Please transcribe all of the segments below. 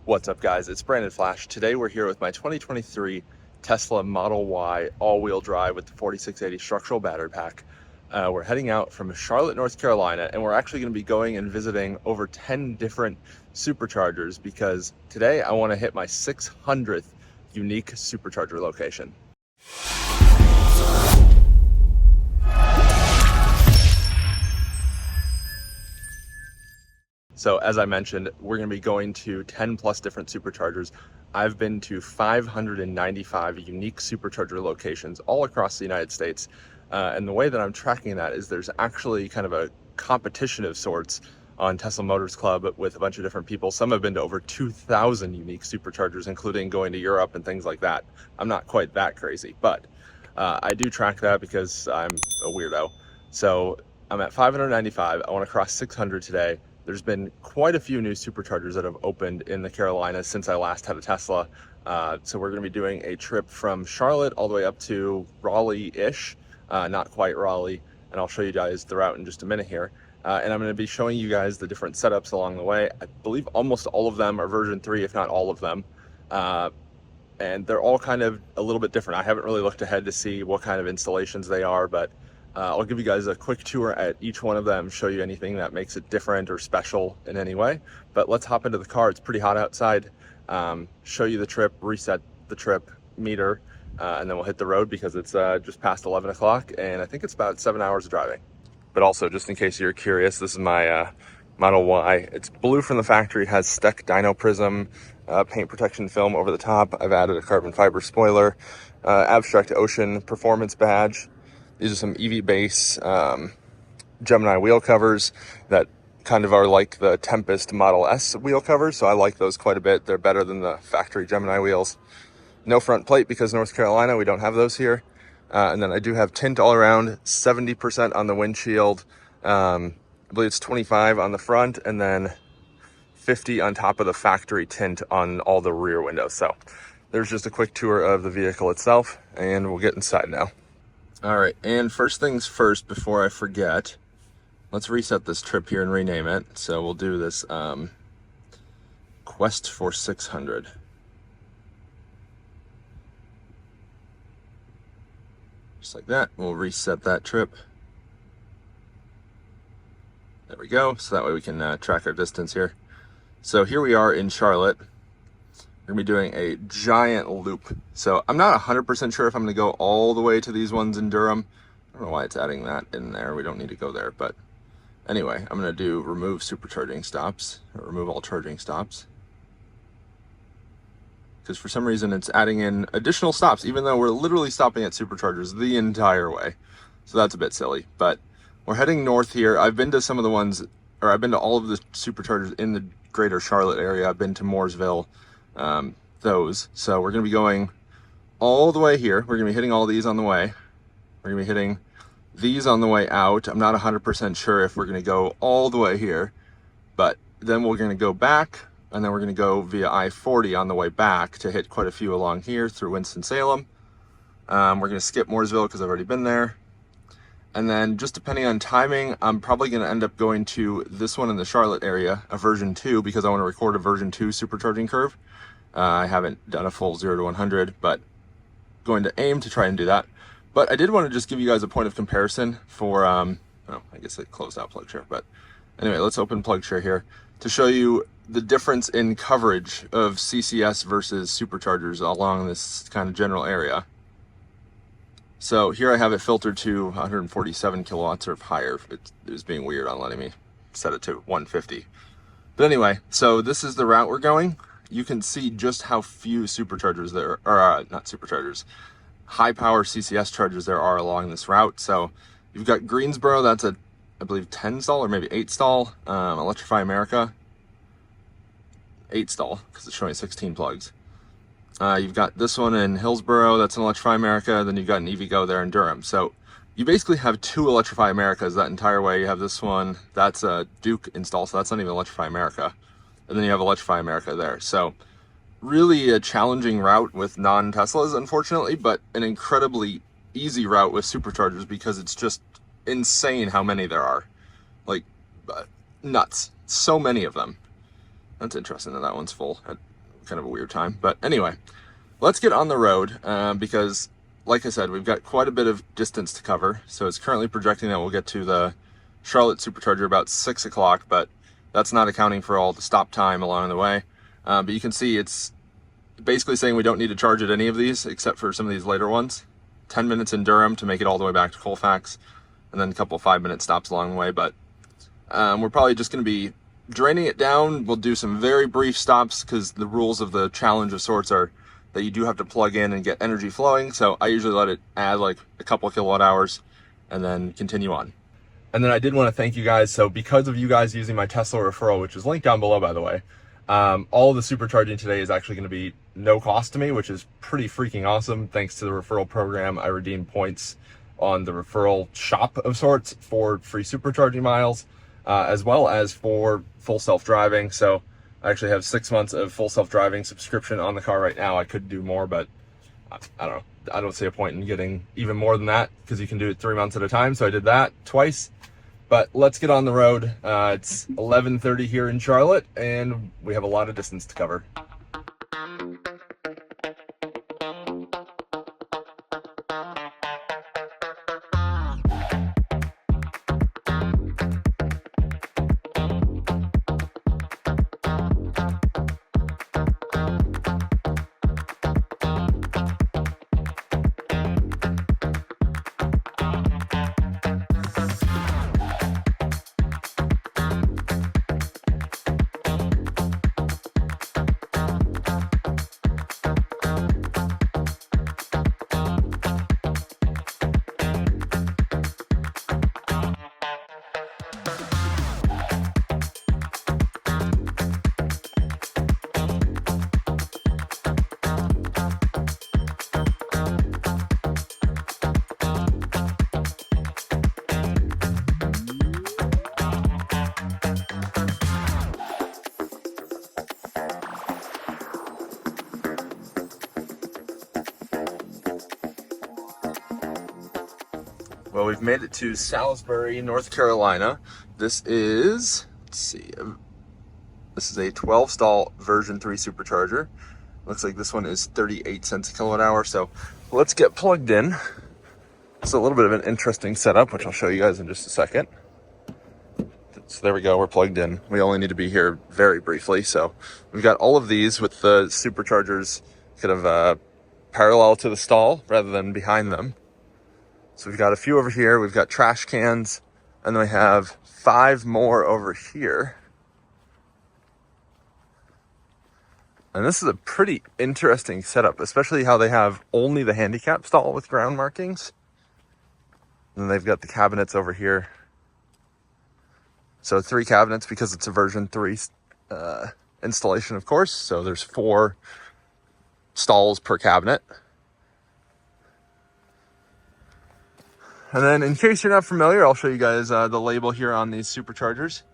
What's up, guys? It's Branden Flash. Today we're here with my 2023 Tesla Model Y all-wheel drive with the 4680 structural battery pack. We're heading out from Charlotte, North Carolina, and we're actually going to be going and visiting over 10 different Superchargers because today I want to hit my 600th unique Supercharger location. So as I mentioned, we're going to be going to 10 plus different Superchargers. I've been to 595 unique Supercharger locations all across the United States. And the way that I'm tracking that is there's actually kind of a competition of sorts on Tesla Motors Club with a bunch of different people. Some have been to over 2,000 unique Superchargers, including going to Europe and things like that. I'm not quite that crazy, but I do track that because I'm a weirdo. So I'm at 595. I want to cross 600 today. There's been quite a few new Superchargers that have opened in the Carolinas since I last had a Tesla. So we're going to be doing a trip from Charlotte all the way up to Raleigh-ish, not quite Raleigh, and I'll show you guys the route in just a minute here. And I'm going to be showing you guys the different setups along the way. I believe almost all of them are version 3, if not all of them. And they're all kind of a little bit different. I haven't really looked ahead to see what kind of installations they are, but I'll give you guys a quick tour at each one of them, show you anything that makes it different or special in any way. But let's hop into the car. It's pretty hot outside. Show you the trip, reset the trip meter, and then we'll hit the road because it's just past 11 o'clock and I think it's about 7 hours of driving. But also, just in case you're curious, this is my Model Y. It's blue from the factory, has Steck Dyno Prism paint protection film over the top. I've added a carbon fiber spoiler, Abstract Ocean performance badge. These are some EV base Gemini wheel covers that kind of are like the Tempest Model S wheel covers, so I like those quite a bit. They're better than the factory Gemini wheels. No front plate because North Carolina, we don't have those here. And then I do have tint all around, 70% on the windshield. I believe it's 25 on the front, and then 50 on top of the factory tint on all the rear windows. So there's just a quick tour of the vehicle itself, and we'll get inside now. All right, and first things first, before I forget, let's reset this trip here and rename it. So we'll do this Quest for 600. Just like that, we'll reset that trip. There we go, so that way we can track our distance here. So here we are in Charlotte. We're gonna be doing a giant loop. So I'm not 100% sure if I'm gonna go all the way to these ones in Durham. I don't know why it's adding that in there. We don't need to go there, but anyway, I'm gonna do remove supercharging stops, or remove all charging stops. Because for some reason it's adding in additional stops, even though we're literally stopping at Superchargers the entire way. So that's a bit silly, but we're heading north here. I've been to some of the ones, or I've been to all of the Superchargers in the greater Charlotte area. I've been to Mocksville, those. So we're going to be going all the way here. We're going to be hitting all these on the way. We're going to be hitting these on the way out. I'm not 100% sure if we're going to go all the way here, but then we're going to go back, and then we're going to go via I-40 on the way back to hit quite a few along here through Winston-Salem. We're going to skip Mooresville because I've already been there. And then just depending on timing, I'm probably going to end up going to this one in the Charlotte area, a version 2, because I want to record a version 2 supercharging curve. I haven't done a full 0 to 100, but going to aim to try and do that. But I did want to just give you guys a point of comparison for, oh, I guess it closed out PlugShare. But anyway, let's open PlugShare here to show you the difference in coverage of CCS versus Superchargers along this kind of general area. So here I have it filtered to 147 kilowatts or higher. It was being weird on letting me set it to 150. But anyway, so this is the route we're going. You can see just how few Superchargers there are, not Superchargers, high power CCS chargers there are along this route. So you've got Greensboro, that's a, I believe 10 stall or maybe 8 stall, Electrify America, 8 stall because it's showing 16 plugs. You've got this one in Hillsboro, that's an Electrify America, then you've got an EVgo there in Durham. So you basically have 2 Electrify Americas that entire way. You have this one, that's a Duke install, so that's not even Electrify America. And then you have Electrify America there. So really a challenging route with non-Teslas, unfortunately, but an incredibly easy route with Superchargers because it's just insane how many there are. Like, nuts. So many of them. That's interesting that that one's full. kind of a weird time. But anyway, let's get on the road because, like I said, we've got quite a bit of distance to cover. So it's currently projecting that we'll get to the Charlotte Supercharger about 6 o'clock, but that's not accounting for all the stop time along the way. But you can see it's basically saying we don't need to charge at any of these except for some of these later ones. 10 minutes in Durham to make it all the way back to Colfax, and then a couple 5-minute stops along the way. But we're probably just going to be draining it down. We'll do some very brief stops because the rules of the challenge of sorts are that you do have to plug in and get energy flowing. So I usually let it add like a couple kilowatt hours and then continue on. And then I did want to thank you guys. So because of you guys using my Tesla referral, which is linked down below, by the way, all of the supercharging today is actually going to be no cost to me, which is pretty freaking awesome. Thanks to the referral program, I redeemed points on the referral shop of sorts for free supercharging miles, as well as for full self-driving. So I actually have 6 months of full self-driving subscription on the car right now. I could do more, but I don't know. I don't see a point in getting even more than that because you can do it 3 months at a time. So I did that twice. But let's get on the road. It's 11:30 here in Charlotte, and we have a lot of distance to cover. Well, we've made it to Salisbury, North Carolina. This is, let's see, this is a 12 stall version 3 supercharger. Looks like this one is 38 cents a kilowatt hour. So let's get plugged in. It's a little bit of an interesting setup, which I'll show you guys in just a second. So there we go, we're plugged in. We only need to be here very briefly. So we've got all of these with the superchargers kind of parallel to the stall rather than behind them. So we've got a few over here, we've got trash cans, and then we have 5 more over here. And this is a pretty interesting setup, especially how they have only the handicap stall with ground markings. And then they've got the cabinets over here. So 3 cabinets because it's a version 3 installation, of course. So there's 4 stalls per cabinet. And then in case you're not familiar, I'll show you guys the label here on these superchargers.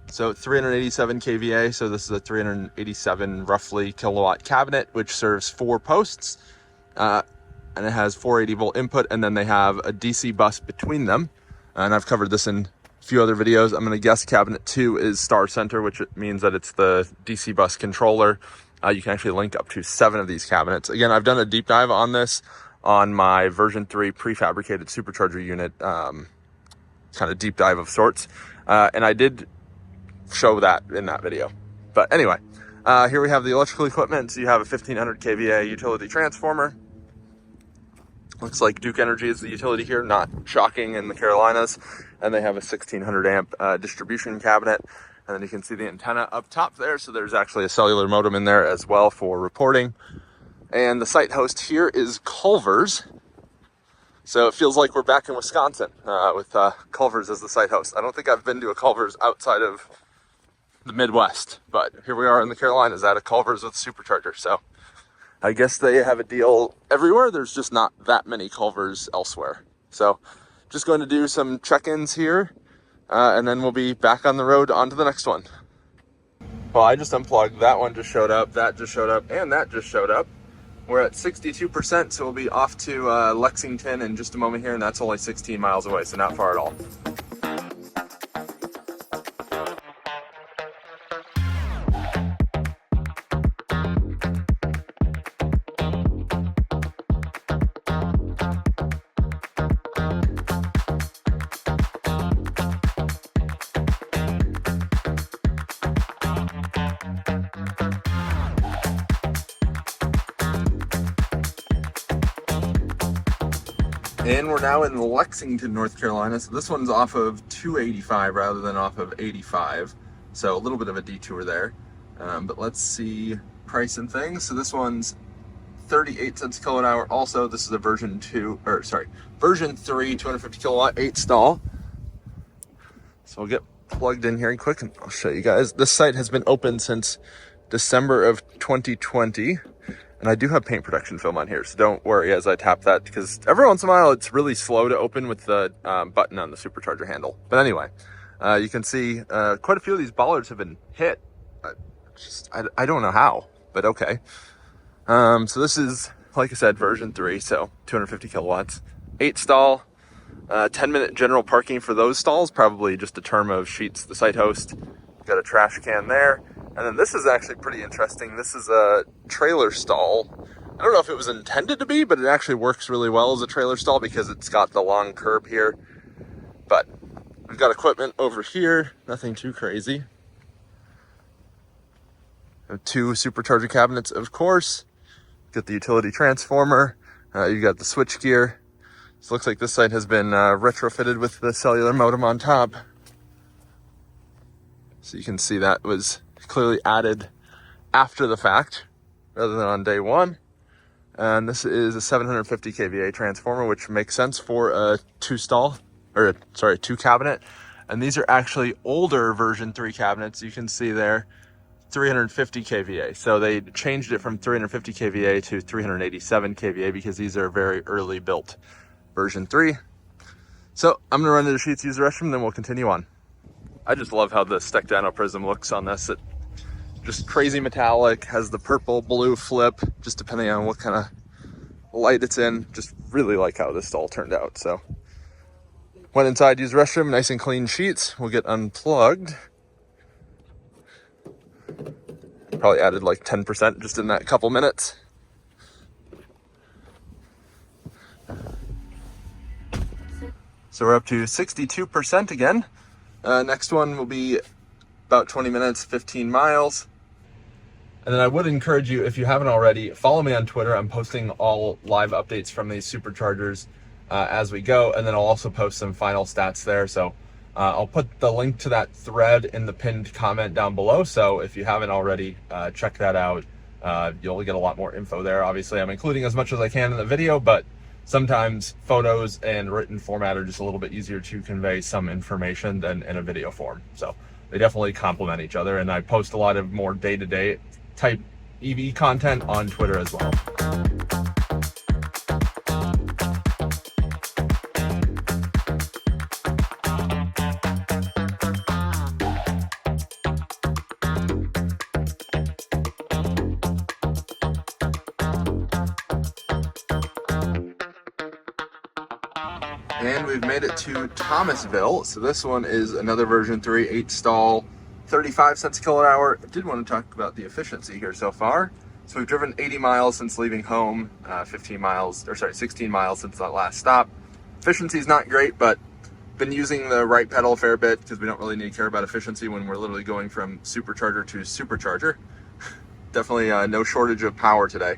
So 387 kVA, so this is a 387 roughly kilowatt cabinet, which serves 4 posts. And it has 480 volt input, and then they have a DC bus between them. And I've covered this in a few other videos. I'm gonna guess cabinet 2 is Star Center, which means that it's the DC bus controller. You can actually link up to 7 of these cabinets. Again, I've done a deep dive on this on my version 3 prefabricated supercharger unit, kind of deep dive of sorts. And I did show that in that video. But anyway, here we have the electrical equipment. So you have a 1500 kVA utility transformer. Looks like Duke Energy is the utility here, not shocking in the Carolinas. And they have a 1600 amp distribution cabinet. And then you can see the antenna up top there. So there's actually a cellular modem in there as well for reporting. And the site host here is Culver's. So it feels like we're back in Wisconsin with Culver's as the site host. I don't think I've been to a Culver's outside of the Midwest, but here we are in the Carolinas at a Culver's with Supercharger. So I guess they have a deal everywhere. There's just not that many Culver's elsewhere. So just going to do some check-ins here, and then we'll be back on the road on to the next one. Well, I just unplugged. That one just showed up, that just showed up, and that just showed up. We're at 62%, so we'll be off to Lexington in just a moment here, and that's only 16 miles away, so not far at all. And we're now in Lexington, North Carolina. So this one's off of 285 rather than off of 85. So a little bit of a detour there. But let's see price and things. So this one's 38 cents a kilowatt hour. Also, this is a version 3, 250 kilowatt, 8 stall. So we'll get plugged in here quick and I'll show you guys. This site has been open since December of 2020. And I do have paint protection film on here, so don't worry as I tap that, because every once in a while it's really slow to open with the button on the supercharger handle. But anyway, you can see quite a few of these bollards have been hit. I don't know how, but okay. So this is, like I said, version 3, so 250 kilowatts, 8 stall, 10-minute general parking for those stalls, probably just a term of sheets the site host. Got a trash can there. And then this is actually pretty interesting. This is a trailer stall. I don't know if it was intended to be, but it actually works really well as a trailer stall because it's got the long curb here. But we've got equipment over here, nothing too crazy. 2 supercharger cabinets, of course. Got the utility transformer. You got the switch gear. So it looks like this site has been retrofitted with the cellular modem on top. So you can see that was clearly added after the fact rather than on day one. And this is a 750 kVA transformer, which makes sense for a 2 cabinet. And these are actually older version 3 cabinets. You can see there 350 kVA. So they changed it from 350 kVA to 387 kVA because these are very early built version 3. So I'm gonna run to the sheets, use the restroom, then we'll continue on. I just love how the Stecdano prism looks on this. It just crazy metallic, has the purple blue flip, just depending on what kind of light it's in. Just really like how this all turned out. So went inside, used the restroom, nice and clean sheets. We'll get unplugged. Probably added like 10% just in that couple minutes. So we're up to 62% again. Next one will be about 20 minutes, 15 miles. And then I would encourage you, if you haven't already, follow me on Twitter. I'm posting all live updates from these superchargers as we go. And then I'll also post some final stats there. So I'll put the link to that thread in the pinned comment down below. So if you haven't already, check that out. You'll get a lot more info there. Obviously, I'm including as much as I can in the video, but sometimes photos and written format are just a little bit easier to convey some information than in a video form. So they definitely complement each other. And I post a lot of more day-to-day type EV content on Twitter as well. And we've made it to Thomasville. So this one is another version 3, 8 stall, 35 cents a kilowatt hour. I did want to talk about the efficiency here so far. So we've driven 80 miles since leaving home, 16 miles since that last stop. Efficiency is not great, but been using the right pedal a fair bit because we don't really need to care about efficiency when we're literally going from supercharger to supercharger. Definitely no shortage of power today,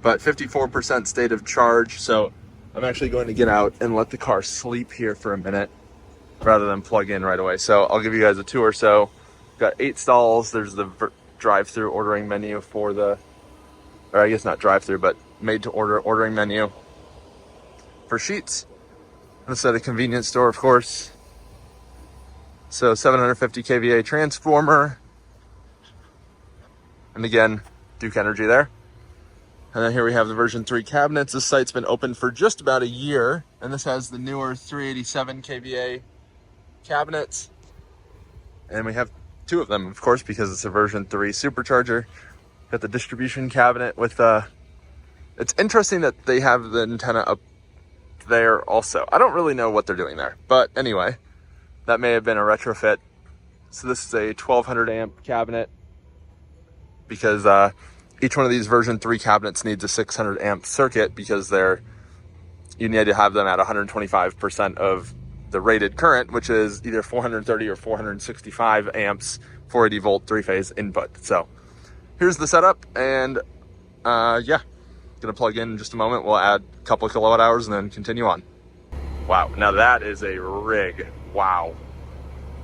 but 54% state of charge. So I'm actually going to get out and let the car sleep here for a minute rather than plug in right away. So I'll give you guys a tour. So got 8 stalls. There's the drive-through ordering menu for the, or I guess not drive-through, but made to order ordering menu for sheets. This at a convenience store, of course. So 750 kVA transformer. And again, Duke Energy there. And then here we have the version 3 cabinets. This site's been open for just about a year. And this has the newer 387 kVA cabinets. And we have 2 of them, of course, because it's a version 3 supercharger. Got the distribution cabinet with it's interesting that they have the antenna up there also. I don't really know what they're doing there, but anyway, that may have been a retrofit. So this is a 1200 amp cabinet because each one of these version 3 cabinets needs a 600 amp circuit because you need to have them at 125% of the rated current, which is either 430 or 465 amps, 480 volt 3-phase input. So here's the setup, and yeah, gonna plug in just a moment. We'll add a couple of kilowatt hours and then continue on. Wow, now that is a rig. Wow.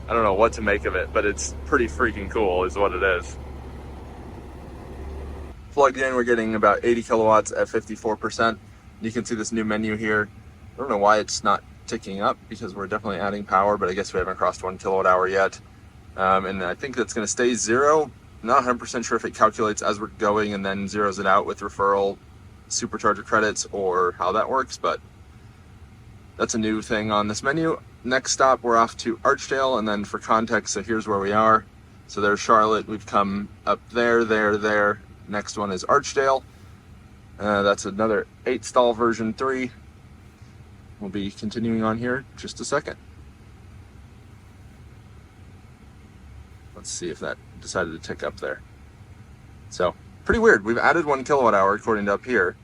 I don't know what to make of it, but it's pretty freaking cool is what it is. Plugged in, we're getting about 80 kilowatts at 54%. You can see this new menu here. I don't know why it's not ticking up because we're definitely adding power, but I guess we haven't crossed 1 kilowatt hour yet. And I think that's gonna stay zero. I'm not 100% sure if it calculates as we're going and then zeroes it out with referral supercharger credits or how that works, but that's a new thing on this menu. Next stop, we're off to Archdale, and then for context, so here's where we are. So there's Charlotte, we've come up there. Next one is Archdale. That's another 8-stall version 3. We'll be continuing on here in just a second. Let's see if that decided to tick up there. So, pretty weird. We've added 1 kilowatt hour according to up here,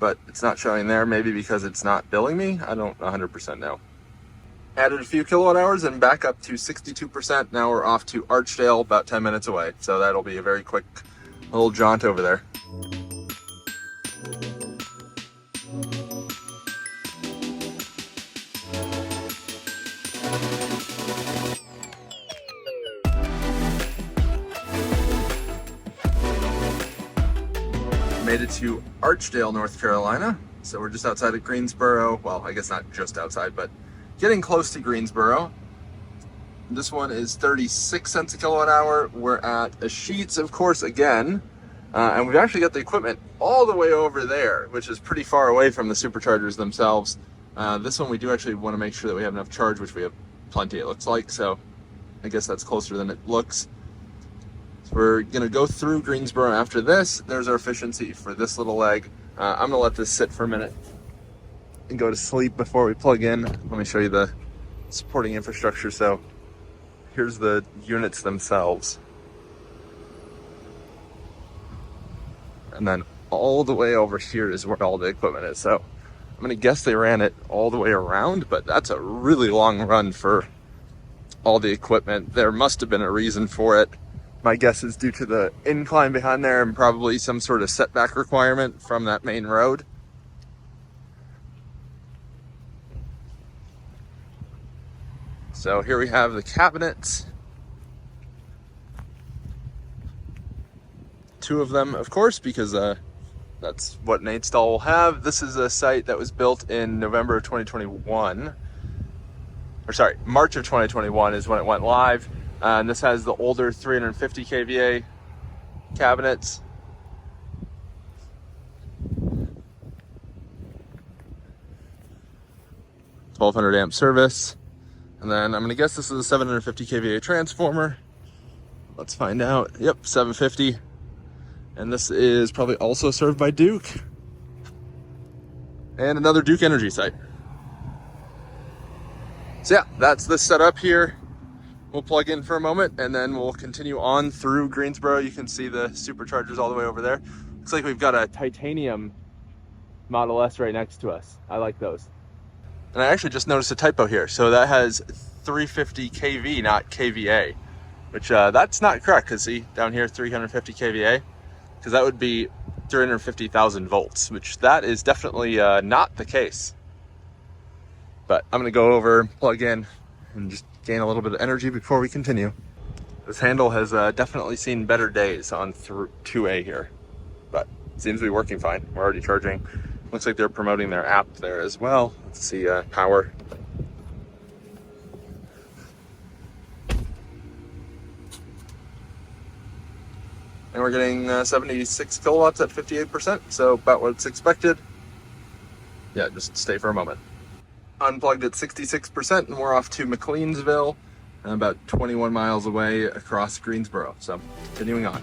but it's not showing there, maybe because it's not billing me. I don't 100% know. Added a few kilowatt hours and back up to 62%. Now we're off to Archdale, about 10 minutes away. So that'll be a very quick little jaunt over there. Made it to Archdale, North Carolina. So we're just outside of Greensboro. Well, I guess not just outside, but getting close to Greensboro. This one is 36 cents a kilowatt hour. We're at a Sheets, of course, again. And we've actually got the equipment all the way over there, which is pretty far away from the superchargers themselves. This one we do actually want to make sure that we have enough charge, which we have plenty, it looks like. So I guess that's closer than it looks. So we're gonna go through Greensboro after this. There's our efficiency for this little leg. I'm gonna let this sit for a minute and go to sleep before we plug in. Let me show you the supporting infrastructure. So here's the units themselves. And then all the way over here is where all the equipment is. So I'm gonna guess they ran it all the way around, but that's a really long run for all the equipment. There must have been a reason for it. My guess is due to the incline behind there and probably some sort of setback requirement from that main road. So here we have the cabinets. 2 of them, of course, because that's what an 8-stall will have. This is a site that was built in November of 2021. Or sorry, March of 2021 is when it went live. And this has the older 350 kVA cabinets. $1,200 amp service. And then I'm gonna guess this is a 750 kVA transformer. Let's find out. Yep, 750. And this is probably also served by Duke. And another Duke Energy site. So yeah, that's the setup here. We'll plug in for a moment and then we'll continue on through Greensboro. You can see the superchargers all the way over there. Looks like we've got a titanium Model S right next to us. I like those. And I actually just noticed a typo here. So that has 350 kV, not kVA, which that's not correct, because see down here 350 kVA, because that would be 350,000 volts, which that is definitely not the case. But I'm gonna go over, plug in, and just gain a little bit of energy before we continue. This handle has definitely seen better days on through 2A here, but it seems to be working fine. We're already charging. Looks like they're promoting their app there as well. Let's see power. And we're getting 76 kilowatts at 58%, so about what's expected. Yeah, just stay for a moment. Unplugged at 66%, and we're off to McLeansville, about 21 miles away across Greensboro. So continuing on.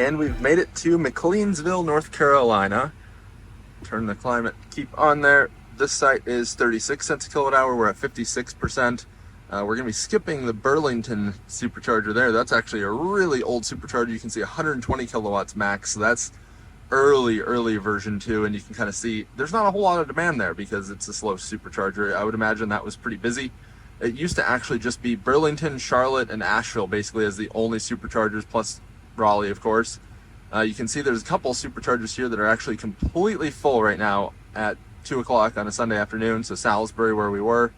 And we've made it to McLeansville, North Carolina. Turn the climate, keep on there. This site is 36 cents a kilowatt hour. We're at 56%. We're going to be skipping the Burlington supercharger there. That's actually a really old supercharger. You can see 120 kilowatts max. So that's early version 2. And you can kind of see there's not a whole lot of demand there because it's a slow supercharger. I would imagine that was pretty busy. It used to actually just be Burlington, Charlotte, and Asheville basically as the only superchargers, plus Raleigh, of course. You can see there's a couple superchargers here that are actually completely full right now at 2 o'clock on a Sunday afternoon. So Salisbury, where we were,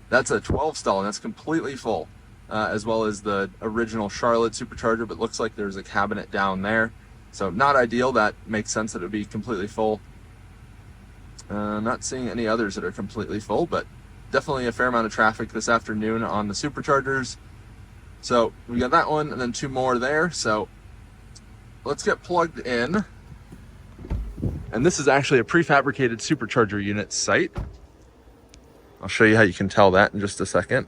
that's a 12 stall and that's completely full, as well as the original Charlotte supercharger, but looks like there's a cabinet down there. So not ideal. That makes sense that it would be completely full. Not seeing any others that are completely full, but definitely a fair amount of traffic this afternoon on the superchargers. So we got that one and then 2 more there. So let's get plugged in. And this is actually a prefabricated supercharger unit site. I'll show you how you can tell that in just a second.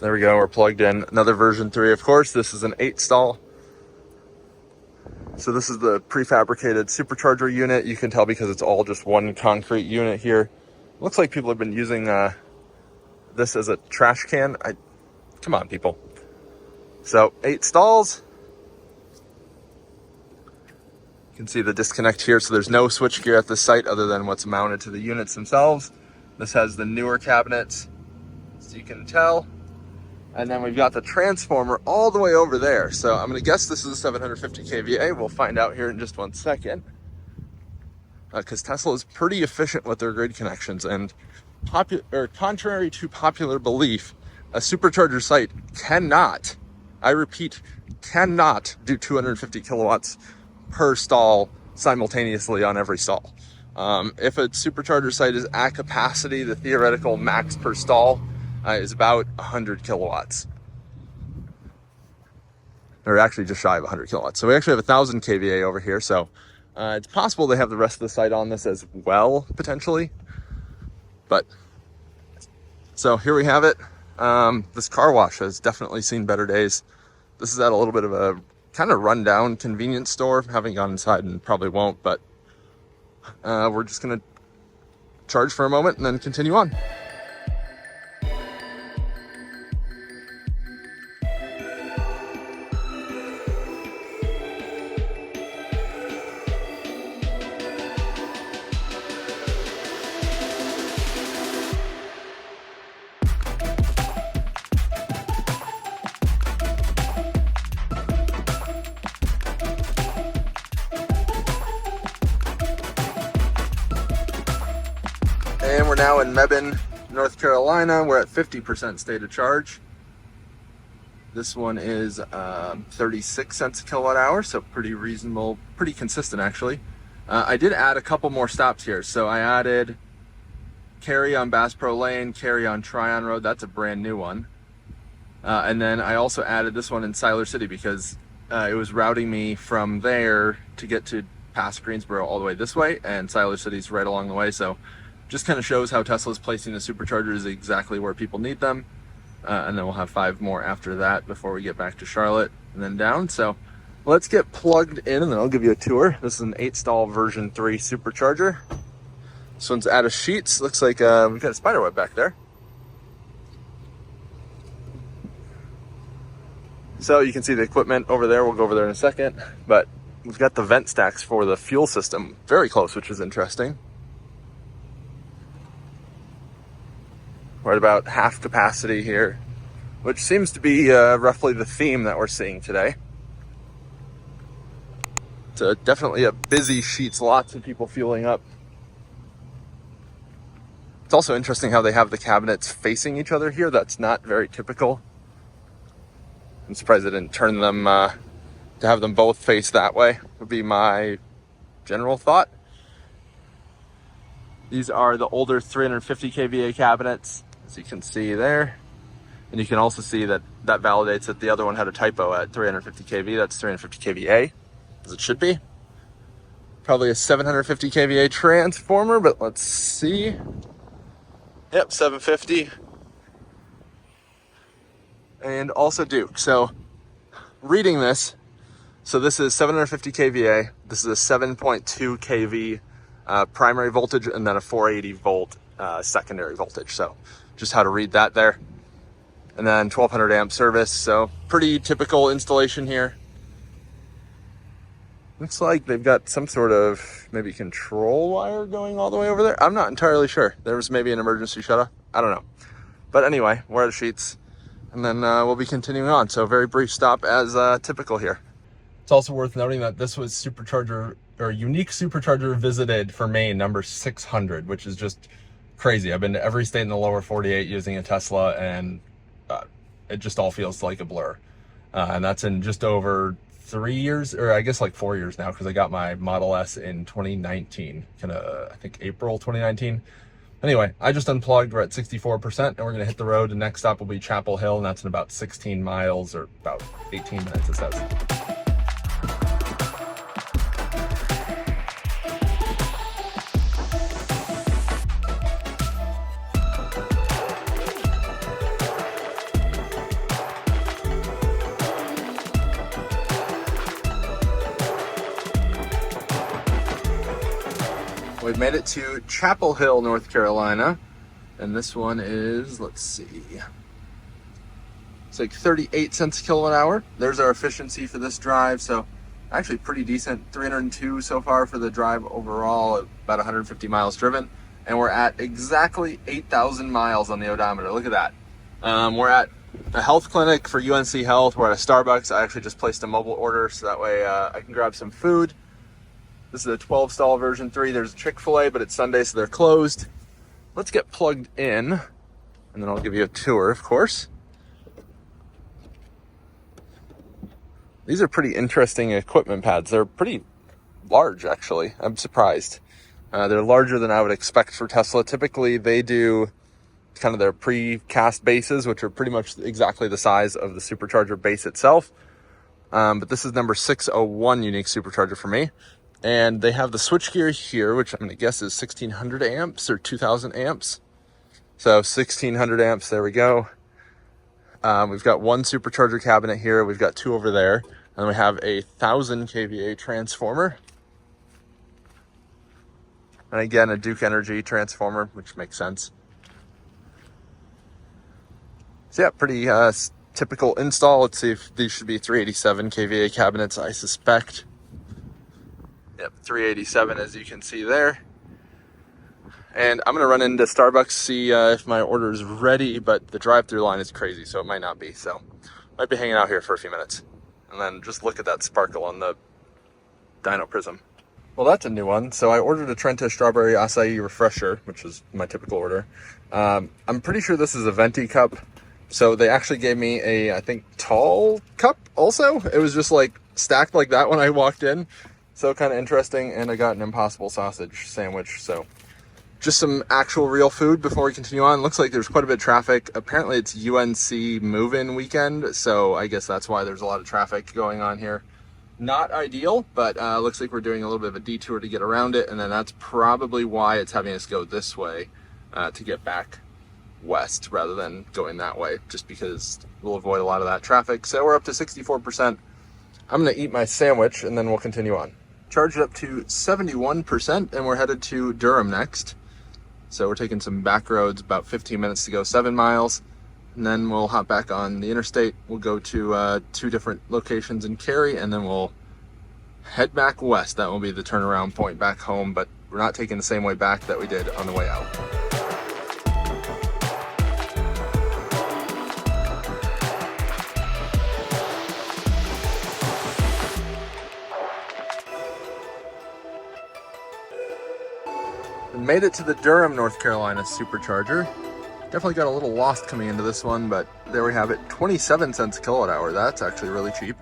There we go, we're plugged in. Another version 3, of course. This is an 8 stall. So this is the prefabricated supercharger unit. You can tell because it's all just one concrete unit here. Looks like people have been using this as a trash can. Come on, people. So 8 stalls. You can see the disconnect here, so there's no switchgear at this site other than what's mounted to the units themselves. This has the newer cabinets, so you can tell. And then we've got the transformer all the way over there. So I'm going to guess this is a 750 kVA. We'll find out here in just 1 second. Because Tesla is pretty efficient with their grid connections. And contrary to popular belief, a supercharger site cannot, I repeat, cannot do 250 kilowatts per stall simultaneously on every stall. If a supercharger site is at capacity, the theoretical max per stall is about 100 kilowatts. Or actually just shy of 100 kilowatts. So we actually have 1,000 kVA over here. So it's possible they have the rest of the site on this as well, potentially. But so here we have it. This car wash has definitely seen better days. This is at a little bit of a kind of rundown convenience store. Haven't gone inside and probably won't, but we're just gonna charge for a moment and then continue on. And we're now in Mebane, North Carolina. We're at 50% state of charge. This one is 36 cents a kilowatt hour, so pretty reasonable, pretty consistent actually. I did add a couple more stops here. So I added Cary on Bass Pro Lane, Cary on Tryon Road. That's a brand new one. And then I also added this one in Siler City because it was routing me from there to get to past Greensboro all the way this way, and Siler City's right along the way. So just kind of shows how Tesla's placing the superchargers exactly where people need them. And then we'll have 5 more after that before we get back to Charlotte and then down. So let's get plugged in and then I'll give you a tour. This is an 8 stall version 3 supercharger. This one's out of sheets. Looks like we've got a spider web back there. So you can see the equipment over there. We'll go over there in a second. But we've got the vent stacks for the fuel system very close, which is interesting. We're at about half capacity here, which seems to be roughly the theme that we're seeing today. It's definitely a busy sheets, lots of people fueling up. It's also interesting how they have the cabinets facing each other here. That's not very typical. I'm surprised they didn't turn them to have them both face that way, would be my general thought. These are the older 350 kVA cabinets, as you can see there. And you can also see that that validates that the other one had a typo at 350 kV. That's 350 kVA, as it should be. Probably a 750 kVA transformer, but let's see. Yep, 750. and also Duke. So reading this, so this is 750 kVA. This is a 7.2 kV primary voltage, and then a 480 volt secondary voltage. So just how to read that there. And then 1200 amp service. So pretty typical installation here. Looks like they've got some sort of maybe control wire going all the way over there. I'm not entirely sure. There was maybe an emergency shutoff. I don't know. But anyway, we're at the sheets, and then we'll be continuing on. So very brief stop as typical here. It's also worth noting that this was Supercharger, or unique Supercharger visited for Maine number 600, which is just crazy. I've been to every state in the lower 48 using a Tesla, and it just all feels like a blur. And that's in just over 3 years, or I guess like 4 years now, because I got my Model S in 2019, I think April 2019. Anyway, I just unplugged. We're at 64%, and we're gonna hit the road. The next stop will be Chapel Hill, and that's in about 16 miles, or about 18 minutes, it says. We've made it to Chapel Hill, North Carolina, and this one is, let's see, it's like 38 cents a kilowatt hour. There's our efficiency for this drive, so actually pretty decent. 302 so far for the drive overall, about 150 miles driven, and we're at exactly 8,000 miles on the odometer. Look at that. We're at a health clinic for UNC Health. We're at a Starbucks. I actually just placed a mobile order, so that way I can grab some food. This is a 12 stall version 3. There's a Chick-fil-A, but it's Sunday, so they're closed. Let's get plugged in, and then I'll give you a tour, of course. These are pretty interesting equipment pads. They're pretty large, actually. I'm surprised. They're larger than I would expect for Tesla. Typically, they do kind of their pre-cast bases, which are pretty much exactly the size of the Supercharger base itself. But this is number 601 unique Supercharger for me. And they have the switchgear here, which I'm going to guess is 1600 amps or 2000 amps. So 1600 amps, there we go. We've got one Supercharger cabinet here. We've got two over there. And we have a 1000 kVA transformer. And again, a Duke Energy transformer, which makes sense. So yeah, pretty typical install. Let's see if these should be 387 kVA cabinets, I suspect. Yep, 387 as you can see there. And I'm gonna run into Starbucks, see if my order is ready, but the drive-through line is crazy, so it might not be. So might be hanging out here for a few minutes. And then just look at that sparkle on the Dino Prism. Well, that's a new one. So I ordered a Trenta Strawberry Acai Refresher, which is my typical order. I'm pretty sure this is a venti cup. So they actually gave me a, I think, tall cup also. It was just like stacked like that when I walked in. So kind of interesting, and I got an Impossible sausage sandwich. So just some actual real food before we continue on. Looks like there's quite a bit of traffic. Apparently it's UNC move-in weekend, so I guess that's why there's a lot of traffic going on here. Not ideal, but looks like we're doing a little bit of a detour to get around it, and then that's probably why it's having us go this way to get back west rather than going that way, just because we'll avoid a lot of that traffic. So we're up to 64%. I'm gonna eat my sandwich and then we'll continue on. Charged up to 71%, and we're headed to Durham next. So we're taking some back roads, about 15 minutes to go 7 miles, and then we'll hop back on the interstate. We'll go to 2 different locations in Cary, and then we'll head back west. That will be the turnaround point back home, but we're not taking the same way back that we did on the way out. Made it to the Durham, North Carolina Supercharger. Definitely got a little lost coming into this one, but there we have it. 27 cents a kilowatt hour. That's actually really cheap.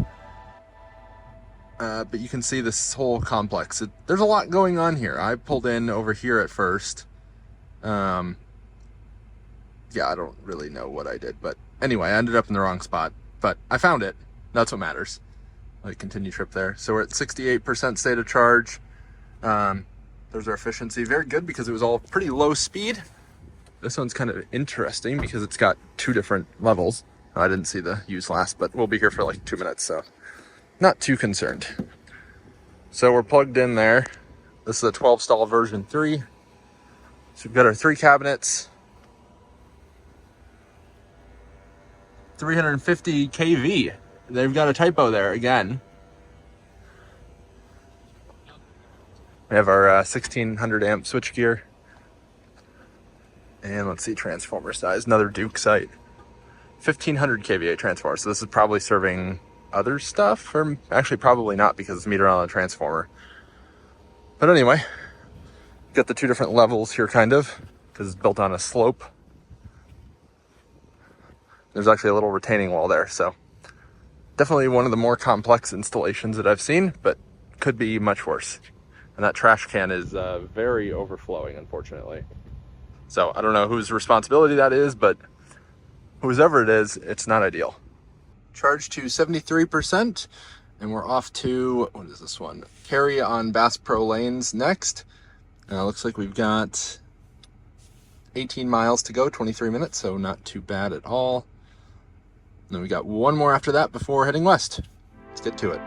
But you can see this whole complex. There's a lot going on here. I pulled in over here at first. Yeah, I don't really know what I did, but anyway, I ended up in the wrong spot, but I found it. That's what matters. Like, continue trip there. So we're at 68% state of charge. There's our efficiency. Very good, because it was all pretty low speed. This one's kind of interesting because it's got 2 different levels. I didn't see the use last, but we'll be here for like 2 minutes, so not too concerned. So we're plugged in there. This is a 12 stall version 3. So we've got our 3 cabinets, 350 kV. They've got a typo there again. We have our 1600 amp switchgear. And let's see, transformer size, another Duke site. 1500 kVA transformer. So this is probably serving other stuff, or actually probably not because it's metered on a transformer. But anyway, got the 2 different levels here kind of, because it's built on a slope. There's actually a little retaining wall there, so definitely one of the more complex installations that I've seen, but could be much worse. And that trash can is very overflowing, unfortunately. So I don't know whose responsibility that is, but whoever it is, it's not ideal. Charged to 73%, and we're off to, what is this one? Cary on Bass Pro Lanes next. Looks like we've got 18 miles to go, 23 minutes, so not too bad at all. And then we got one more after that before heading west. Let's get to it.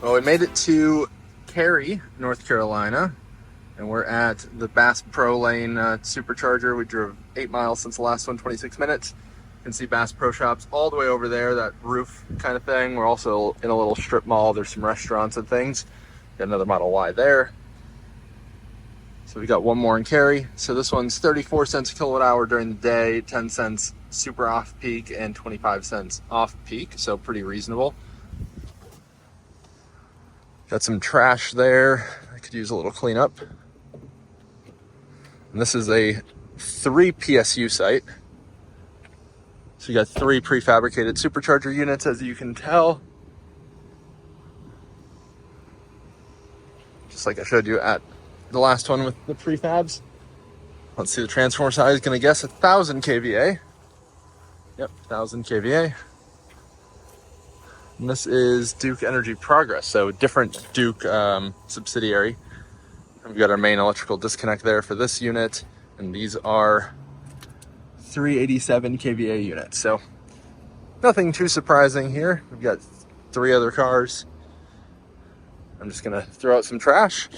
Well, we made it to Cary, North Carolina, and we're at the Bass Pro Lane Supercharger. We drove 8 miles since the last one, 26 minutes. You can see Bass Pro Shops all the way over there, that roof kind of thing. We're also in a little strip mall. There's some restaurants and things. Got another Model Y there. So we got one more in Cary. So this one's 34 cents a kilowatt hour during the day, 10 cents super off peak, and 25 cents off peak. So pretty reasonable. Got some trash there. I could use a little cleanup. And this is a 3 PSU site. So you got 3 prefabricated supercharger units, as you can tell. Just like I showed you at the last one with the prefabs. Let's see the transformer size. Gonna guess 1000 kVA. Yep, 1000 kVA. And this is Duke Energy Progress, so different Duke subsidiary. We've got our main electrical disconnect there for this unit, and these are 387 kVA units. So nothing too surprising here. We've got 3 other cars. I'm just gonna throw out some trash,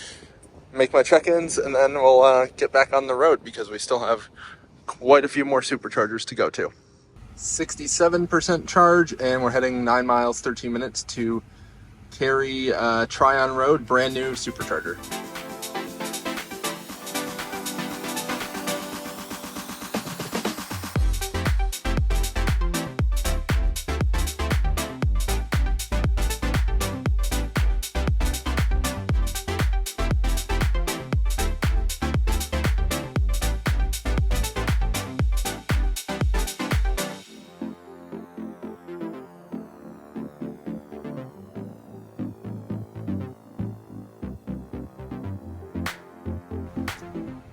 make my check-ins, and then we'll get back on the road because we still have quite a few more superchargers to go to. 67% charge, and we're heading 9 miles, 13 minutes to Cary, Tryon Road, brand new supercharger.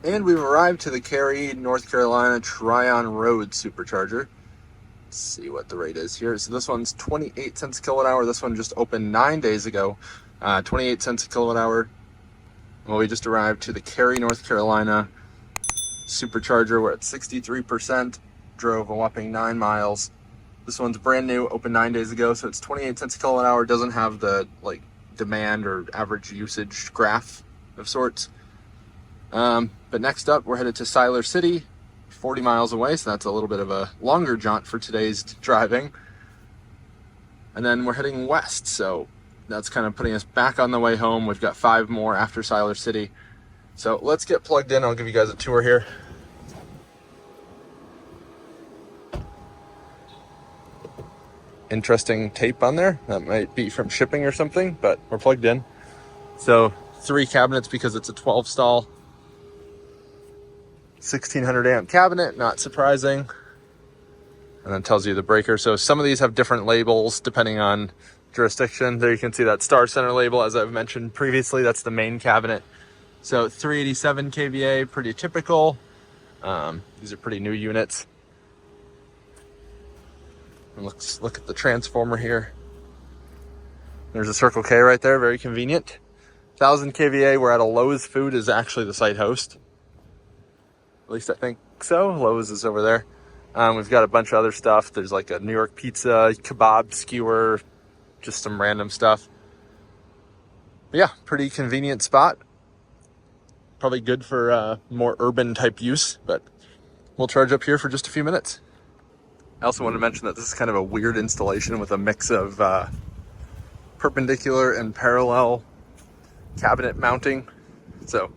And we've arrived to the Cary, North Carolina Tryon Road Supercharger. Let's see what the rate is here. So this one's 28 cents a kilowatt hour. This one just opened 9 days ago. 28 cents a kilowatt hour. Well, we just arrived to the Cary, North Carolina Supercharger. We're at 63%. Drove a whopping 9 miles. This one's brand new, opened 9 days ago. So it's 28 cents a kilowatt hour. Doesn't have the demand or average usage graph of sorts. But next up, we're headed to Siler City, 40 miles away, so that's a little bit of a longer jaunt for today's driving. And then we're heading west, so that's kind of putting us back on the way home. We've got 5 more after Siler City. So let's get plugged in. I'll give you guys a tour here. Interesting tape on there. That might be from shipping or something, but we're plugged in. So 3 cabinets because it's a 12 stall. 1600 amp cabinet, not surprising. And then tells you the breaker. So some of these have different labels depending on jurisdiction. There you can see that Star Center label, as I've mentioned previously. That's the main cabinet. So 387 kVA, pretty typical. These are pretty new units. And look at the transformer here. There's a Circle K right there, very convenient. 1000 kVA, we're at a Lowe's. Food is actually the site host. At least I think so. Lowe's is over there. We've got a bunch of other stuff. There's like a New York pizza, kebab skewer, just some random stuff. But yeah, pretty convenient spot. Probably good for more urban type use, but we'll charge up here for just a few minutes. I also want to mention that this is kind of a weird installation with a mix of perpendicular and parallel cabinet mounting. So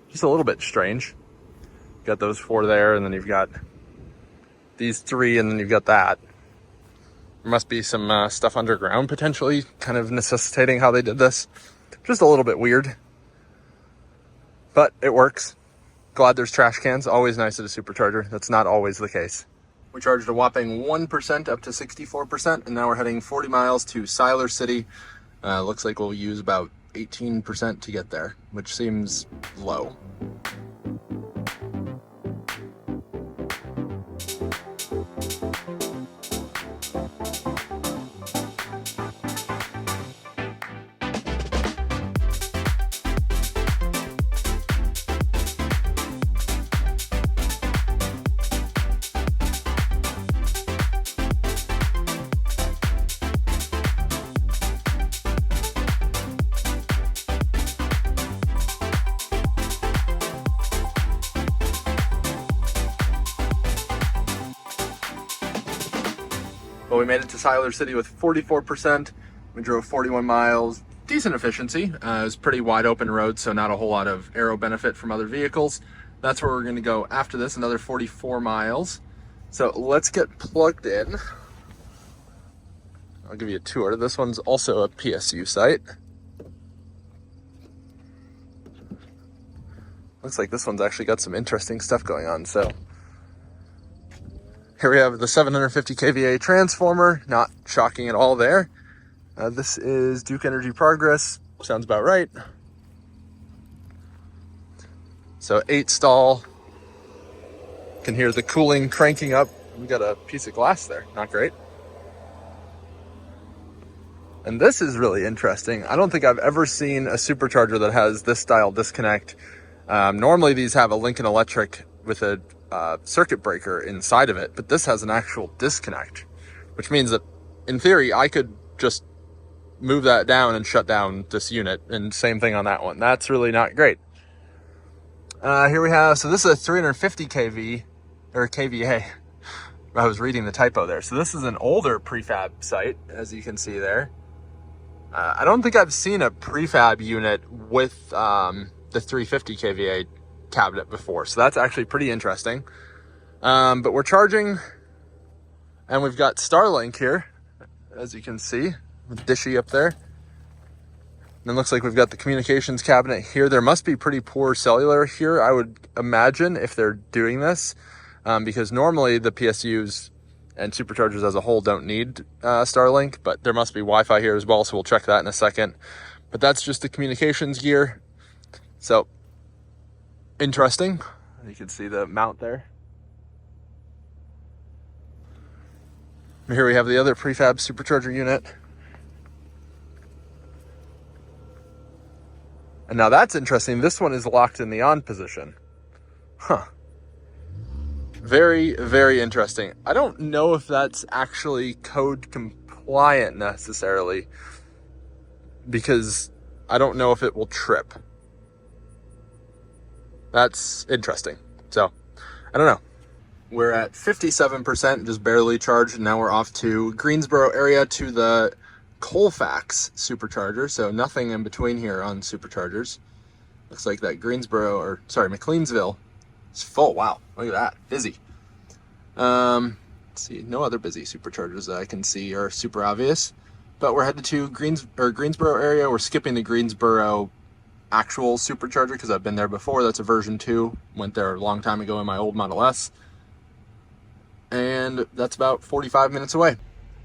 just a little bit strange. Got those 4 there, and then you've got these 3, and then you've got that. There must be some stuff underground potentially kind of necessitating how they did this. Just a little bit weird, but it works. Glad there's trash cans. Always nice at a supercharger. That's not always the case. We charged a whopping 1% up to 64%, and now we're heading 40 miles to Siler City. Looks like we'll use about 18% to get there, which seems low. Well, we made it to Siler City with 44%. We drove 41 miles, decent efficiency. It was a pretty wide open road, so not a whole lot of aero benefit from other vehicles. That's where we're gonna go after this, another 44 miles. So let's get plugged in. I'll give you a tour. This one's also a PSU site. Looks like this one's actually got some interesting stuff going on. So here we have the 750 kVA transformer, not shocking at all there. This is Duke Energy Progress, sounds about right. So 8 stall, can hear the cooling cranking up. We got a piece of glass there, not great. And this is really interesting. I don't think I've ever seen a supercharger that has this style disconnect. Normally these have a Lincoln Electric with a circuit breaker inside of it, but this has an actual disconnect, which means that in theory I could just move that down and shut down this unit, and same thing on that one. That's really not great. Here we have, so this is a 350 kV or kVA. I was reading the typo there. So this is an older prefab site, as you can see there. I don't think I've seen a prefab unit with the 350 kVA cabinet before, so that's actually pretty interesting. But we're charging, and we've got Starlink here, as you can see, with Dishy up there. And it looks like we've got the communications cabinet here. There must be pretty poor cellular here, I would imagine, if they're doing this, because normally the PSUs and superchargers as a whole don't need Starlink, but there must be Wi-Fi here as well, so we'll check that in a second. But that's just the communications gear. So interesting. You can see the mount there. Here we have the other prefab supercharger unit. And now that's interesting. This one is locked in the on position. Huh. Very, very interesting. I don't know if that's actually code compliant necessarily, because I don't know if it will trip. That's interesting. So, I don't know. We're at 57%, just barely charged, and now we're off to Greensboro area to the Colfax supercharger. So nothing in between here on superchargers. Looks like that McLeansville is full. Wow, look at that, busy. Let's see, no other busy superchargers that I can see are super obvious. But we're headed to Greensboro area. We're skipping the Greensboro actual supercharger because I've been there before. That's a version 2. Went there a long time ago in my old Model S. And that's about 45 minutes away.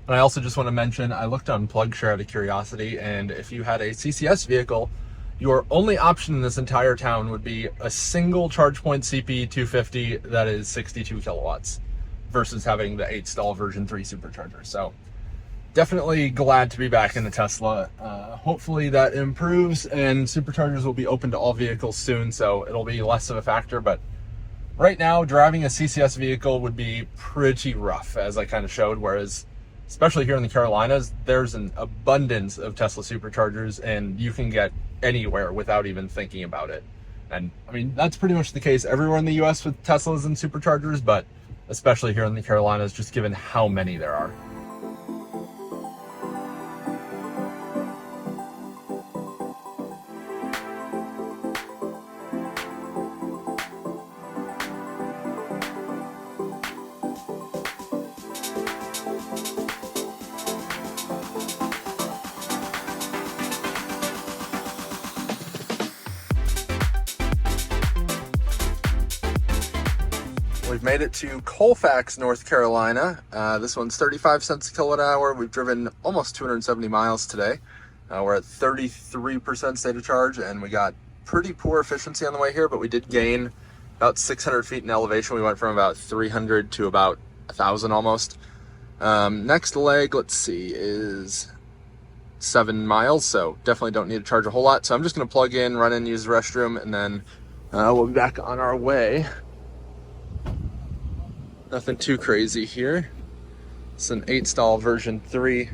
And I also just want to mention, I looked on PlugShare out of curiosity, and if you had a CCS vehicle, your only option in this entire town would be a single ChargePoint CP250 that is 62 kilowatts. versus having the 8-stall version 3 supercharger. So definitely glad to be back in the Tesla. Hopefully that improves and superchargers will be open to all vehicles soon, so it'll be less of a factor. But right now, driving a CCS vehicle would be pretty rough, as I kind of showed, whereas especially here in the Carolinas, there's an abundance of Tesla Superchargers and you can get anywhere without even thinking about it. And I mean, that's pretty much the case everywhere in the US with Teslas and Superchargers, but especially here in the Carolinas, just given how many there are. We've made it to Colfax, North Carolina. This one's 35 cents a kilowatt hour. We've driven almost 270 miles today. We're at 33% state of charge, and we got pretty poor efficiency on the way here, but we did gain about 600 feet in elevation. We went from about 300 to about 1,000 almost. Next leg, let's see, is 7 miles, so definitely don't need to charge a whole lot. So I'm just going to plug in, run in, use the restroom, and then we'll be back on our way. Nothing too crazy here. It's an 8-stall version 3.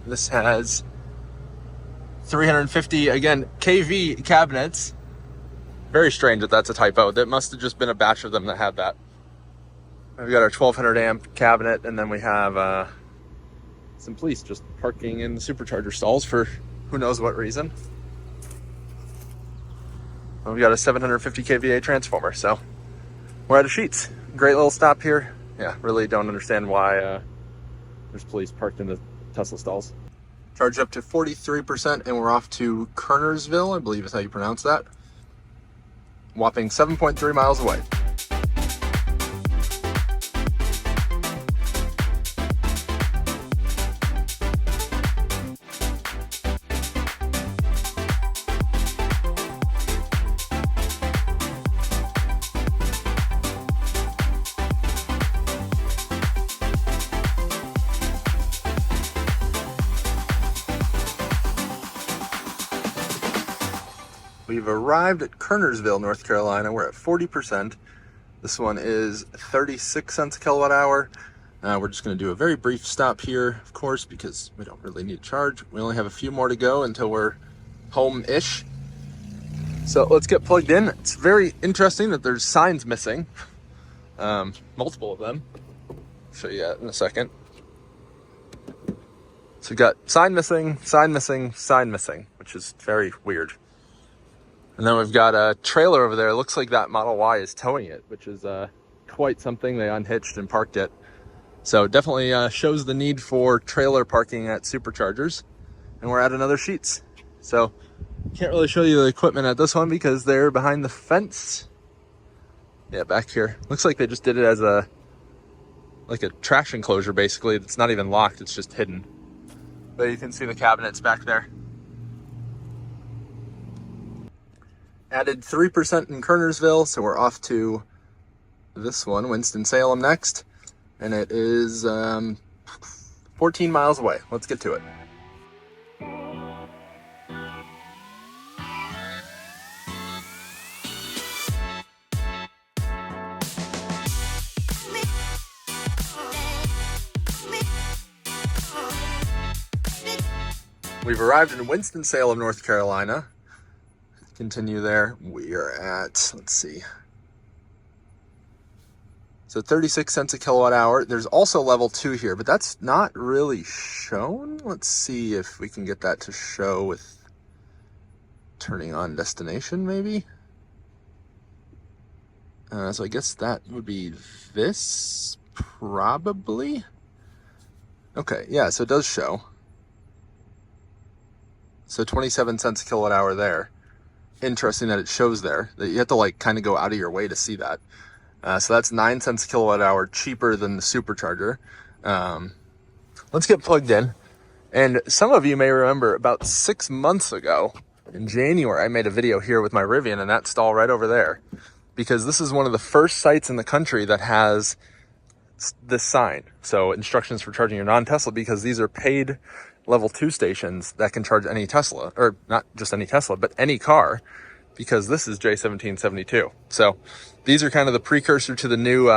This has 350, again, kV cabinets. Very strange that that's a typo. That must have just been a batch of them that had that. We've got our 1200 amp cabinet, and then we have some police just parking in the supercharger stalls for who knows what reason. We've got a 750 kVA transformer, so we're out of sheets. Great little stop here. Yeah, really don't understand why there's police parked in the Tesla stalls. Charged up to 43%, and we're off to Kernersville, I believe is how you pronounce that. Whopping 7.3 miles away. We've arrived at Kernersville, North Carolina. We're at 40%. This one is 36 cents a kilowatt hour. We're just going to do a very brief stop here, of course, because we don't really need to charge. We only have a few more to go until we're home-ish. So let's get plugged in. It's very interesting that there's signs missing. Multiple of them. I'll show you that in a second. So we've got sign missing, sign missing, sign missing, which is very weird. And then we've got a trailer over there. It looks like that Model Y is towing it, which is quite something. They unhitched and parked it. So definitely shows the need for trailer parking at Superchargers. And we're at another Sheetz. So can't really show you the equipment at this one because they're behind the fence. Yeah, back here. Looks like they just did it as like a trash enclosure, basically. It's not even locked, it's just hidden. But you can see the cabinets back there. Added 3% in Kernersville, so we're off to this one, Winston-Salem next. And it is 14 miles away. Let's get to it. We've arrived in Winston-Salem, North Carolina. Continue there. We are at, let's see. So 36 cents a kilowatt hour. There's also level 2 here, but that's not really shown. Let's see if we can get that to show with turning on destination, maybe. So I guess that would be this, probably. Okay, yeah, so it does show. So 27 cents a kilowatt hour there. Interesting that it shows there. That you have to like kind of go out of your way to see that. So that's 9 cents a kilowatt hour cheaper than the Supercharger. Let's get plugged in. And some of you may remember about 6 months ago, In January, I made a video here with my Rivian and that stall right over there, because this is one of the first sites in the country that has this sign. So instructions for charging your non-Tesla, because these are paid level 2 stations that can charge any Tesla, or not just any Tesla, but any car, because this is J1772. So these are kind of the precursor to the new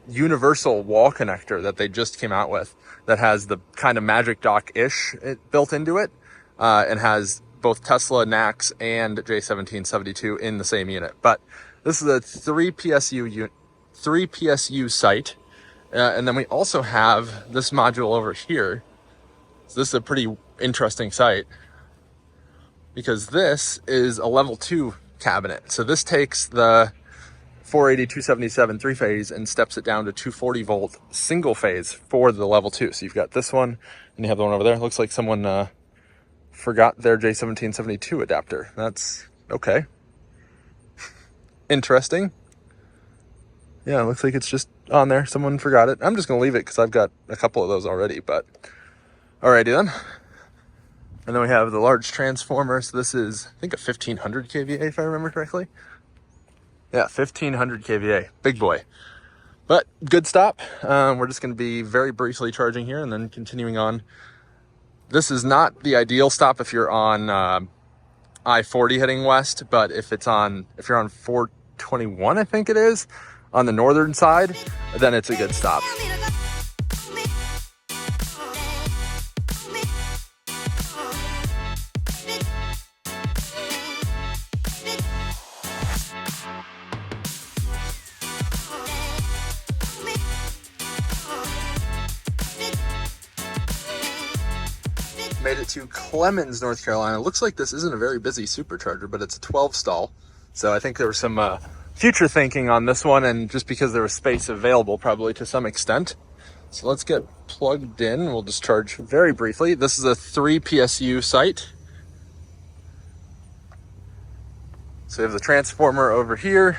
universal wall connector that they just came out with, that has the kind of Magic Dock-ish built into it, and has both Tesla, NACS, and J1772 in the same unit. But this is a 3 PSU site. And then we also have this module over here. So this is a pretty interesting site, because this is a level 2 cabinet. So this takes the 480, 277 3-phase and steps it down to 240 volt single phase for the level 2. So you've got this one, and you have the one over there. It looks like someone forgot their J1772 adapter. That's okay. Interesting. Yeah, it looks like it's just on there. Someone forgot it. I'm just going to leave it because I've got a couple of those already, but alrighty then. And then we have the large transformer. So this is, I think, a 1500 kVA, if I remember correctly. Yeah, 1500 kVA. Big boy. But good stop. We're just going to be very briefly charging here and then continuing on. This is not the ideal stop if you're on I-40 heading west, but if you're on 421, I think it is, on the northern side, then it's a good stop. Made it to Clemens, North Carolina. Looks like this isn't a very busy supercharger, but it's a 12 stall. So I think there was some future thinking on this one, and just because there was space available probably to some extent. So let's get plugged in. We'll just charge very briefly. This is a 3 PSU site. So we have the transformer over here.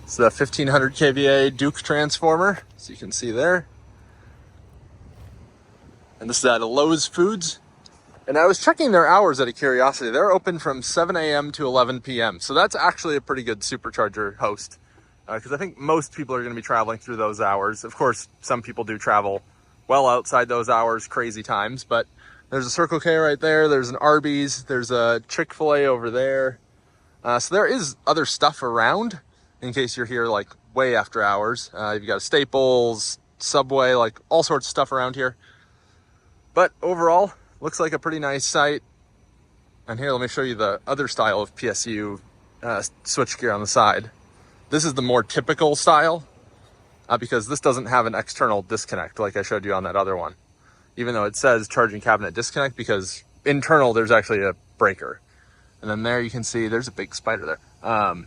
It's the 1500 kVA Duke transformer, so you can see there. And this is at Lowe's Foods. And I was checking their hours out of curiosity. They're open from 7 a.m. to 11 p.m. So that's actually a pretty good supercharger host, because I think most people are going to be traveling through those hours. Of course, some people do travel well outside those hours, crazy times. But there's a Circle K right there. There's an Arby's. There's a Chick-fil-A over there. So there is other stuff around in case you're here like way after hours. You've got a Staples, Subway, like all sorts of stuff around here. But overall, looks like a pretty nice site. And here, let me show you the other style of PSU switchgear on the side. This is the more typical style, because this doesn't have an external disconnect like I showed you on that other one. Even though it says charging cabinet disconnect, because internal there's actually a breaker. And then there you can see there's a big spider there.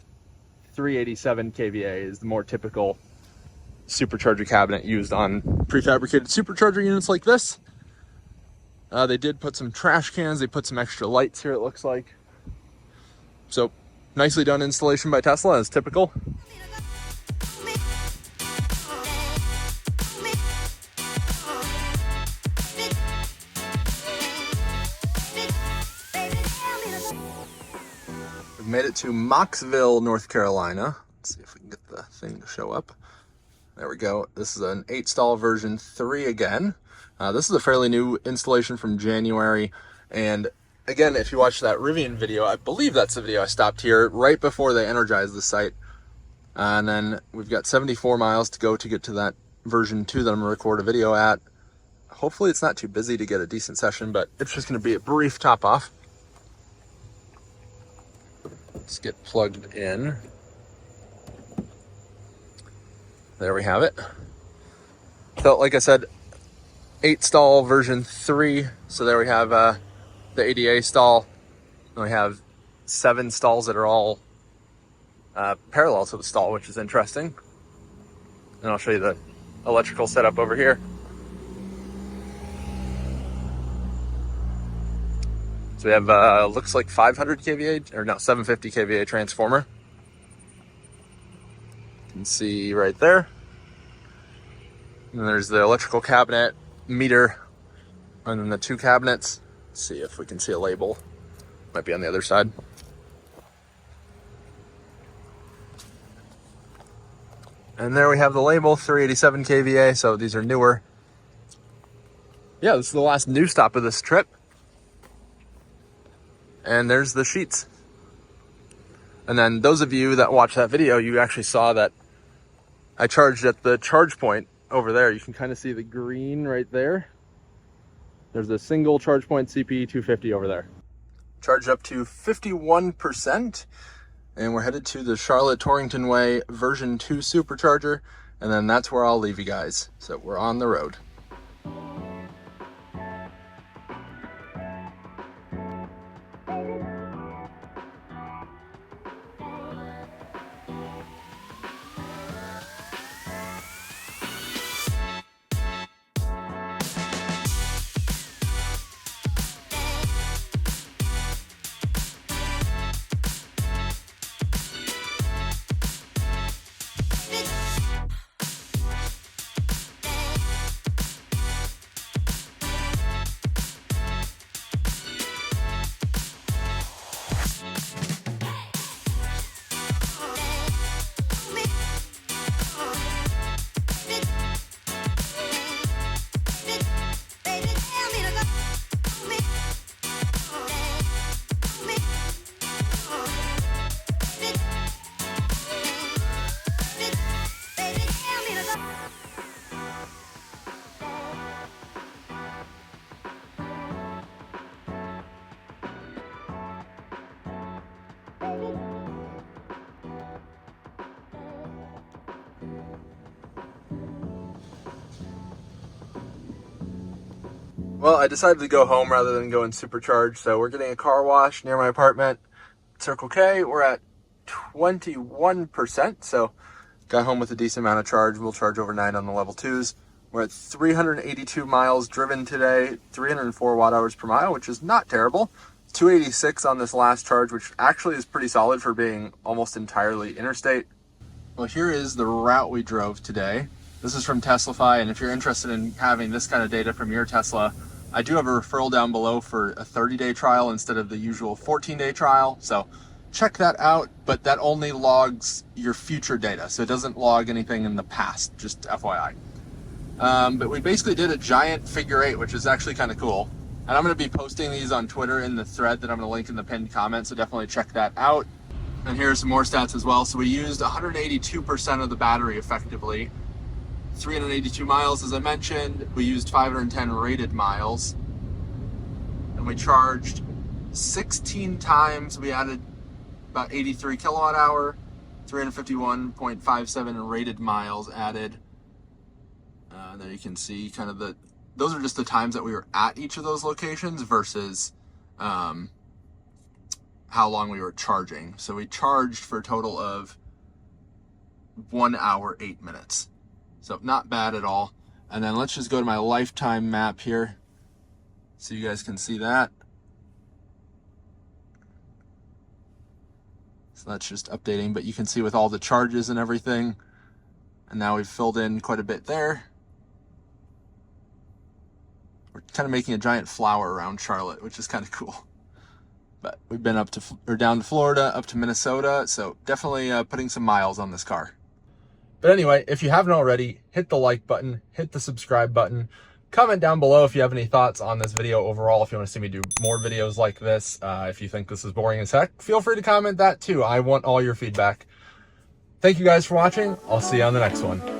387 kVA is the more typical supercharger cabinet used on prefabricated supercharger units like this. They did put some trash cans. They put some extra lights here, it looks like. So nicely done installation by Tesla, as typical. We've made it to Mocksville, North Carolina. Let's see if we can get the thing to show up. There we go. This is an 8-stall version 3 again. This is a fairly new installation from January. And again, if you watch that Rivian video, I believe that's the video I stopped here right before they energized the site. And then we've got 74 miles to go to get to that version 2 that I'm going to record a video at. Hopefully it's not too busy to get a decent session, but it's just going to be a brief top off. Let's get plugged in. There we have it. So like I said, 8-stall version 3. So there we have the ADA stall. And we have 7 stalls that are all parallel to the stall, which is interesting. And I'll show you the electrical setup over here. So we have, looks like 500 kVA, or no, 750 kVA transformer. You can see right there. And there's the electrical cabinet, meter, And then the two cabinets. Let's see if we can see a label. Might be on the other side. And there we have the label, 387 kVA, so these are newer. Yeah, this is the last new stop of this trip. And there's the sheets. And then those of you that watched that video, you actually saw that I charged at the charge point over there. You can kind of see the green right there. There's a single charge point CPE 250 over there. Charged up to 51%. And we're headed to the Charlotte Torrington Way version 2 Supercharger. And then that's where I'll leave you guys. So we're on the road. Well, I decided to go home rather than go and supercharge, so we're getting a car wash near my apartment. Circle K, we're at 21%, so got home with a decent amount of charge. We'll charge overnight on the level 2s. We're at 382 miles driven today, 304 watt hours per mile, which is not terrible. 286 on this last charge, which actually is pretty solid for being almost entirely interstate. Well, here is the route we drove today. This is from Teslafy, and if you're interested in having this kind of data from your Tesla, I do have a referral down below for a 30-day trial instead of the usual 14-day trial. So check that out, but that only logs your future data. So it doesn't log anything in the past, just FYI. But we basically did a giant figure 8, which is actually kind of cool. And I'm going to be posting these on Twitter in the thread that I'm going to link in the pinned comment. So definitely check that out. And here's some more stats as well. So we used 182% of the battery effectively. 382 miles, as I mentioned. We used 510 rated miles, and we charged 16 times. We added about 83 kilowatt hour, 351.57 rated miles added. There you can see kind of those are just the times that we were at each of those locations versus how long we were charging. So we charged for a total of 1 hour, 8 minutes. So not bad at all. And then let's just go to my lifetime map here so you guys can see that. So that's just updating, but you can see with all the charges and everything. And now we've filled in quite a bit there. We're kind of making a giant flower around Charlotte, which is kind of cool. But we've been up to, or down to Florida, up to Minnesota. So definitely putting some miles on this car. But anyway, if you haven't already, hit the like button, hit the subscribe button, comment down below if you have any thoughts on this video overall, if you want to see me do more videos like this. If you think this is boring as heck, feel free to comment that too. I want all your feedback. Thank you guys for watching. I'll see you on the next one.